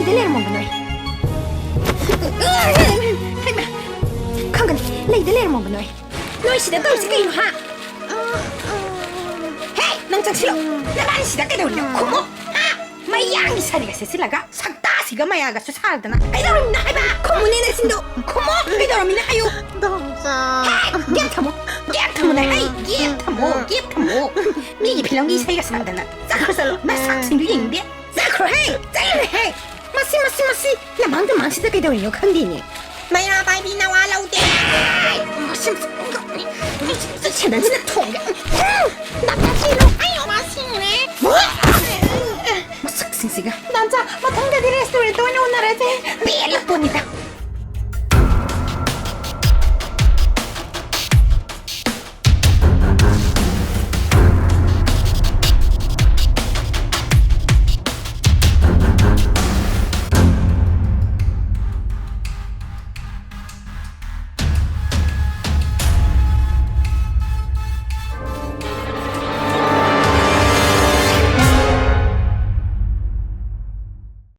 ꯂꯩꯗ ꯂꯩꯔꯝꯃꯣꯕ ꯅꯣꯏ ꯍꯩꯃꯥ ꯈꯪꯒꯅꯤ ꯂꯩꯗ ꯂꯩꯔꯝꯃꯣꯕ ꯅꯣꯏ ꯁꯤꯗ ꯇꯧꯔꯤꯁꯤ ꯀꯩꯅꯣ ꯍꯥ ꯍꯦ ꯅꯪ ꯆꯪꯁꯤꯜꯂꯣ ꯅꯕꯥꯅꯤ ꯁꯤꯗ ꯀꯩꯗꯧꯔꯤꯅꯣ ꯈꯨꯝꯃꯣ ꯍꯥ ꯃꯌꯥꯡꯒꯤ ꯁꯥꯔꯤꯒ ꯁꯦꯠꯆꯤꯜꯂꯒ ꯁꯛꯇꯥꯁꯤꯒ ꯃꯌꯥꯒꯁꯨ ꯁꯥꯗꯅ ꯀꯩꯗꯧꯔꯝꯃꯤꯅꯣ ꯍꯥꯏꯕ ꯈꯨꯝꯃꯨꯅꯦ ꯅꯆꯤꯟꯗꯣ ꯈꯨꯝꯃꯣ ꯀꯩꯗꯧꯔꯝꯃꯤꯅꯣ ꯍꯥꯏꯌꯨ 덤자 ꯒꯦꯞꯊꯝꯃꯣ ꯍꯩ ꯒꯦꯞꯊꯝꯃꯣ 미기 필랑기 사이가 산다나 짝으로 마삭신도 있는데 짝으로 해 짝이래 마시 나 방금 망치다 깨더니 욕한디니 마야 바이비 나와 라우데 마시 진짜 통가 나빠지로 아유 마시네 뭐? 마삭신씨가 남자